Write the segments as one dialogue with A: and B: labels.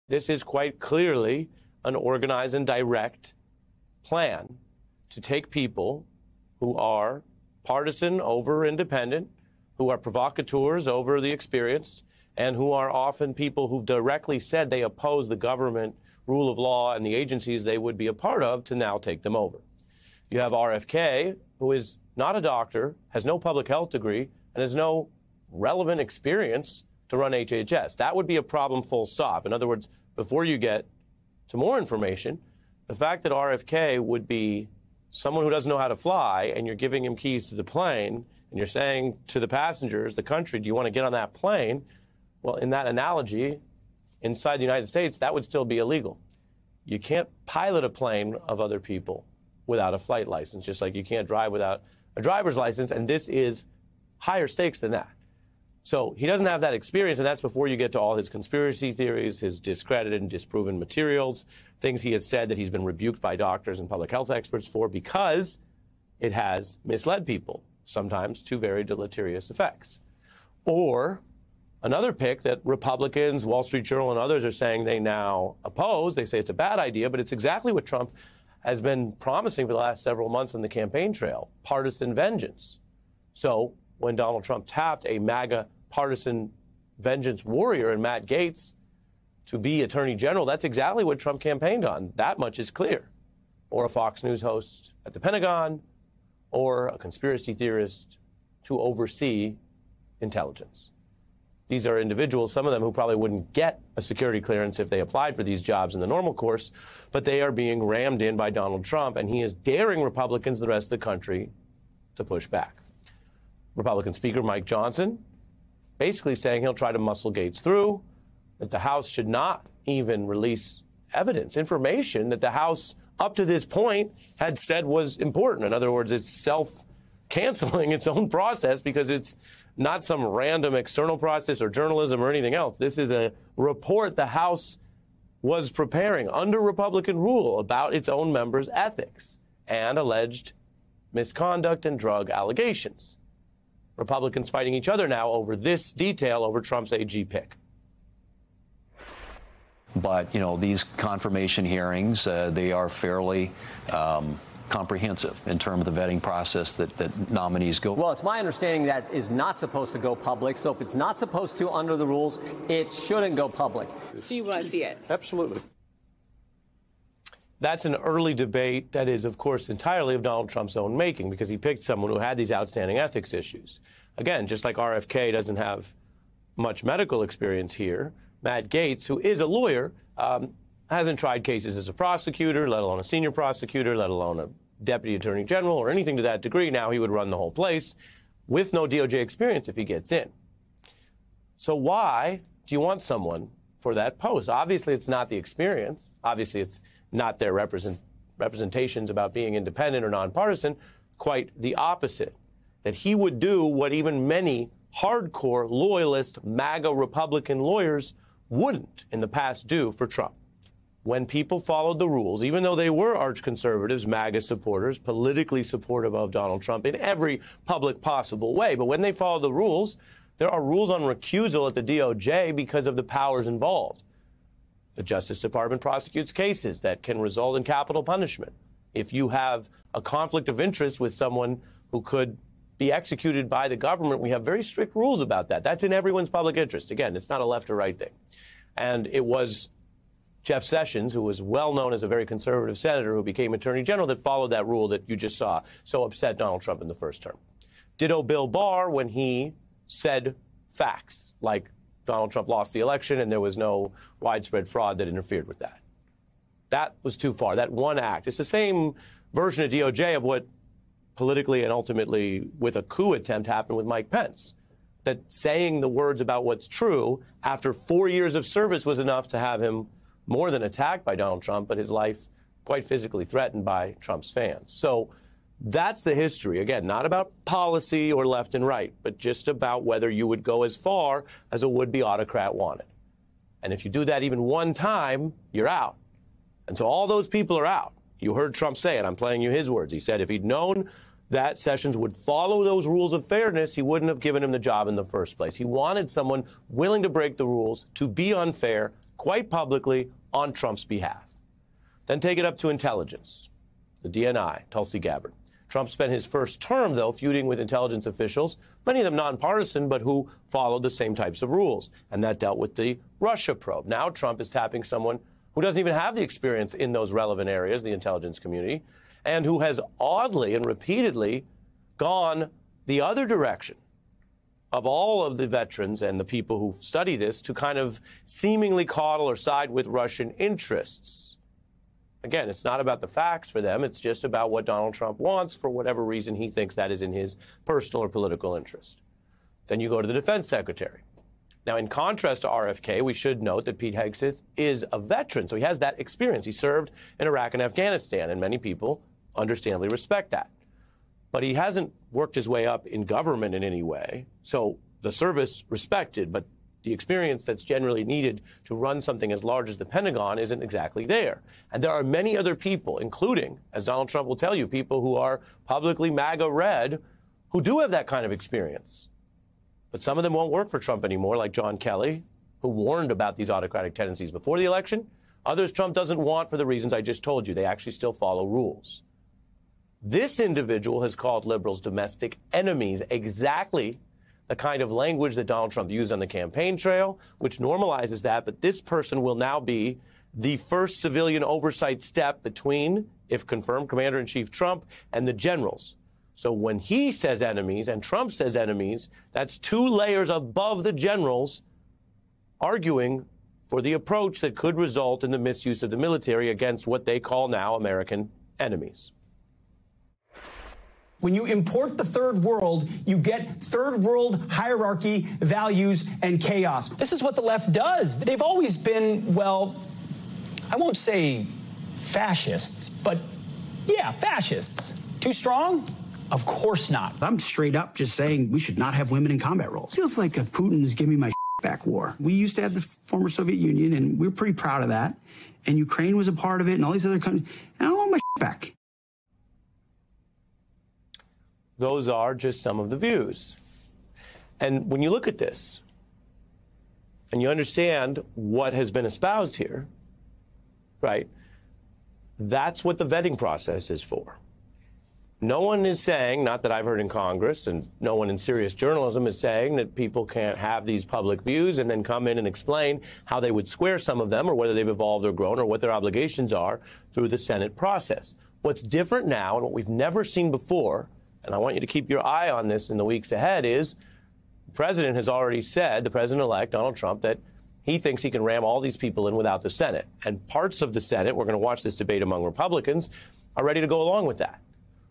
A: This is quite clearly an organized and direct plan to take people who are partisan over independent, who are provocateurs over the experienced, and who are often people who've directly said they oppose the government, rule of law, and the agencies they would be a part of, to now take them over. You have RFK, who is not a doctor, has no public health degree, and has no relevant experience to run HHS. That would be a problem, full stop. In other words, before you get to more information, the fact that RFK would be someone who doesn't know how to fly, and you're giving him keys to the plane, and you're saying to the passengers, the country, do you want to get on that plane? Well, in that analogy, inside the United States, that would still be illegal. You can't pilot a plane of other people without a flight license, just like you can't drive without a driver's license, and this is higher stakes than that. So he doesn't have that experience, and that's before you get to all his conspiracy theories, his discredited and disproven materials, things he has said that he's been rebuked by doctors and public health experts for because it has misled people, sometimes to very deleterious effects. Or another pick that Republicans, Wall Street Journal, and others are saying they now oppose. They say it's a bad idea, but it's exactly what Trump has been promising for the last several months on the campaign trail, partisan vengeance. So when Donald Trump tapped a MAGA partisan vengeance warrior in Matt Gaetz to be attorney general, that's exactly what Trump campaigned on. That much is clear. Or a Fox News host at the Pentagon, or a conspiracy theorist to oversee intelligence. These are individuals, some of them who probably wouldn't get a security clearance if they applied for these jobs in the normal course, but they are being rammed in by Donald Trump, and he is daring Republicans, the rest of the country, to push back. Republican Speaker Mike Johnson basically saying he'll try to muscle Gaetz through, that the House should not even release evidence, information that the House, up to this point, had said was important. In other words, it's self-canceling its own process because it's not some random external process or journalism or anything else. This is a report the House was preparing under Republican rule about its own members' ethics and alleged misconduct and drug allegations. Republicans fighting each other now over this detail over Trump's AG pick.
B: But, you know, these confirmation hearings, they are fairly comprehensive in terms of the vetting process that nominees go.
C: Well, it's my understanding that is not supposed to go public. So if it's not supposed to under the rules, it shouldn't go public.
D: So you want to see it?
E: Absolutely.
A: That's an early debate that is, of course, entirely of Donald Trump's own making, because he picked someone who had these outstanding ethics issues. Again, just like RFK doesn't have much medical experience here, Matt Gaetz, who is a lawyer, hasn't tried cases as a prosecutor, let alone a senior prosecutor, let alone a deputy attorney general or anything to that degree. Now he would run the whole place with no DOJ experience if he gets in. So why do you want someone for that post? Obviously, it's not the experience. Obviously, it's not their representations about being independent or nonpartisan. Quite the opposite. That he would do what even many hardcore loyalist MAGA Republican lawyers wouldn't in the past do for Trump. When people followed the rules, even though they were arch conservatives, MAGA supporters, politically supportive of Donald Trump in every public possible way, but when they followed the rules, there are rules on recusal at the DOJ because of the powers involved. The Justice Department prosecutes cases that can result in capital punishment. If you have a conflict of interest with someone who could be executed by the government, we have very strict rules about that. That's in everyone's public interest. Again, it's not a left or right thing. And it was Jeff Sessions, who was well known as a very conservative senator who became attorney general, that followed that rule that you just saw so upset Donald Trump in the first term. Ditto Bill Barr when he said facts, like Donald Trump lost the election and there was no widespread fraud that interfered with that. That was too far. That one act. It's the same version of DOJ of what politically and ultimately with a coup attempt happened with Mike Pence. That saying the words about what's true after 4 years of service was enough to have him more than attacked by Donald Trump, but his life quite physically threatened by Trump's fans. So that's the history. Again, not about policy or left and right, but just about whether you would go as far as a would-be autocrat wanted. And if you do that even one time, you're out. And so all those people are out. You heard Trump say it. I'm playing you his words. He said if he'd known that Sessions would follow those rules of fairness, he wouldn't have given him the job in the first place. He wanted someone willing to break the rules, to be unfair, quite publicly on Trump's behalf. Then take it up to intelligence, the DNI, Tulsi Gabbard. Trump spent his first term, though, feuding with intelligence officials, many of them nonpartisan, but who followed the same types of rules. And that dealt with the Russia probe. Now Trump is tapping someone who doesn't even have the experience in those relevant areas, the intelligence community, and who has oddly and repeatedly gone the other direction of all of the veterans and the people who study this to kind of seemingly coddle or side with Russian interests. Again, it's not about the facts for them. It's just about what Donald Trump wants for whatever reason he thinks that is in his personal or political interest. Then you go to the defense secretary. Now, in contrast to RFK, we should note that Pete Hegseth is a veteran, so he has that experience. He served in Iraq and Afghanistan, and many people understandably respect that. But he hasn't worked his way up in government in any way, so the service respected, but the experience that's generally needed to run something as large as the Pentagon isn't exactly there. And there are many other people, including, as Donald Trump will tell you, people who are publicly MAGA red, who do have that kind of experience. But some of them won't work for Trump anymore, like John Kelly, who warned about these autocratic tendencies before the election. Others Trump doesn't want for the reasons I just told you. They actually still follow rules. This individual has called liberals domestic enemies, exactly the kind of language that Donald Trump used on the campaign trail, which normalizes that. But this person will now be the first civilian oversight step between, if confirmed, Commander-in-Chief Trump and the generals. So when he says enemies and Trump says enemies, that's two layers above the generals arguing for the approach that could result in the misuse of the military against what they call now American enemies.
D: When you import the third world, you get third world hierarchy, values, and chaos. This is what the left does. They've always been, well, I won't say fascists, but yeah, fascists. Too strong? Of course not.
E: I'm straight up just saying we should not have women in combat roles. Feels like a Putin's give me my back war. We used to have the former Soviet Union, and we're pretty proud of that. And Ukraine was a part of it, and all these other countries. And I want my back.
A: Those are just some of the views. And when you look at this and you understand what has been espoused here, right, that's what the vetting process is for. No one is saying, not that I've heard in Congress, and no one in serious journalism is saying that people can't have these public views and then come in and explain how they would square some of them or whether they've evolved or grown or what their obligations are through the Senate process. What's different now and what we've never seen before, and I want you to keep your eye on this in the weeks ahead, is the president has already said, the president-elect, Donald Trump, that he thinks he can ram all these people in without the Senate. And parts of the Senate, we're going to watch this debate among Republicans, are ready to go along with that.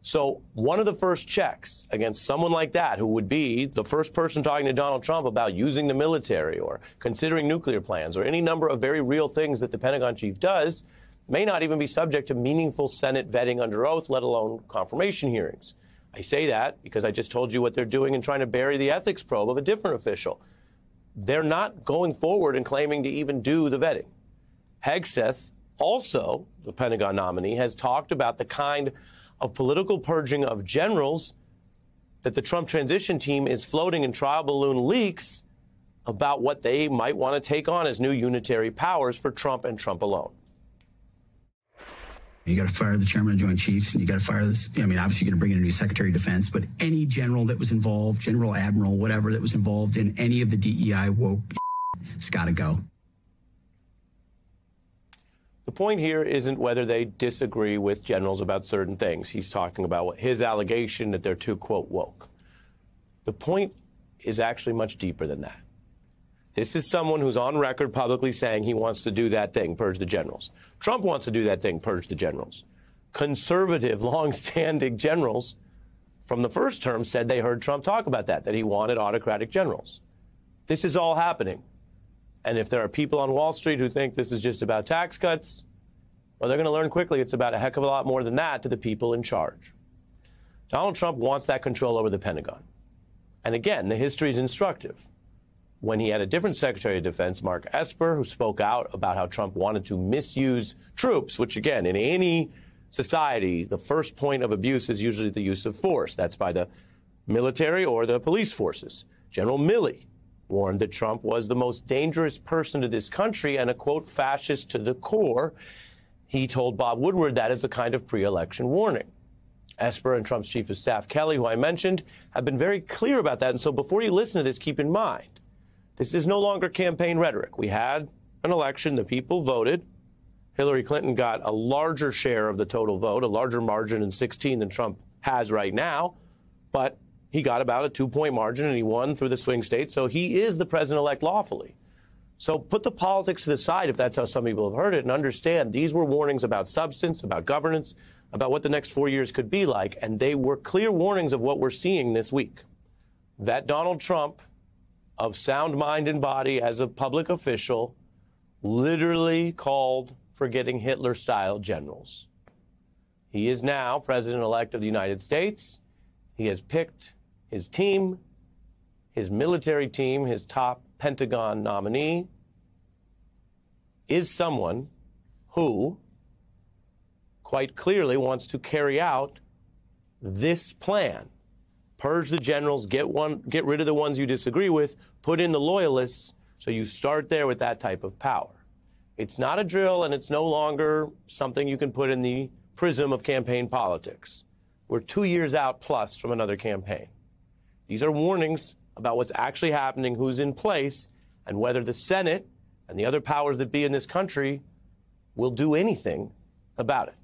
A: So one of the first checks against someone like that, who would be the first person talking to Donald Trump about using the military or considering nuclear plans or any number of very real things that the Pentagon chief does, may not even be subject to meaningful Senate vetting under oath, let alone confirmation hearings. I say that because I just told you what they're doing in trying to bury the ethics probe of a different official. They're not going forward and claiming to even do the vetting. Hegseth, also the Pentagon nominee, has talked about the kind of political purging of generals that the Trump transition team is floating in trial balloon leaks about what they might want to take on as new unitary powers for Trump and Trump alone.
E: You got to fire the chairman of the Joint Chiefs, and you got to fire this. I mean, obviously, you're going to bring in a new Secretary of Defense, but any general that was involved, general, admiral, whatever, that was involved in any of the DEI woke, it's got to go.
A: The point here isn't whether they disagree with generals about certain things. He's talking about his allegation that they're too, quote, woke. The point is actually much deeper than that. This is someone who's on record publicly saying he wants to do that thing, purge the generals. Trump wants to do that thing, purge the generals. Conservative, long-standing generals from the first term said they heard Trump talk about that he wanted autocratic generals. This is all happening. And if there are people on Wall Street who think this is just about tax cuts, well, they're going to learn quickly it's about a heck of a lot more than that to the people in charge. Donald Trump wants that control over the Pentagon. And again, the history is instructive. When he had a different Secretary of Defense, Mark Esper, who spoke out about how Trump wanted to misuse troops, which, again, in any society, the first point of abuse is usually the use of force. That's by the military or the police forces. General Milley warned that Trump was the most dangerous person to this country and a, quote, fascist to the core. He told Bob Woodward that as a kind of pre-election warning. Esper and Trump's chief of staff, Kelly, who I mentioned, have been very clear about that. And so before you listen to this, keep in mind, this is no longer campaign rhetoric. We had an election. The people voted. Hillary Clinton got a larger share of the total vote, a larger margin in 2016 than Trump has right now. But he got about a 2-point margin, and he won through the swing states. So he is the president-elect lawfully. So put the politics to the side, if that's how some people have heard it, and understand these were warnings about substance, about governance, about what the next 4 years could be like. And they were clear warnings of what we're seeing this week. That Donald Trump, of sound mind and body as a public official, literally called for getting Hitler-style generals. He is now president-elect of the United States. He has picked his team, his military team, his top Pentagon nominee is someone who quite clearly wants to carry out this plan. Purge the generals, get rid of the ones you disagree with, put in the loyalists, so you start there with that type of power. It's not a drill, and it's no longer something you can put in the prism of campaign politics. We're 2 years out plus from another campaign. These are warnings about what's actually happening, who's in place, and whether the Senate and the other powers that be in this country will do anything about it.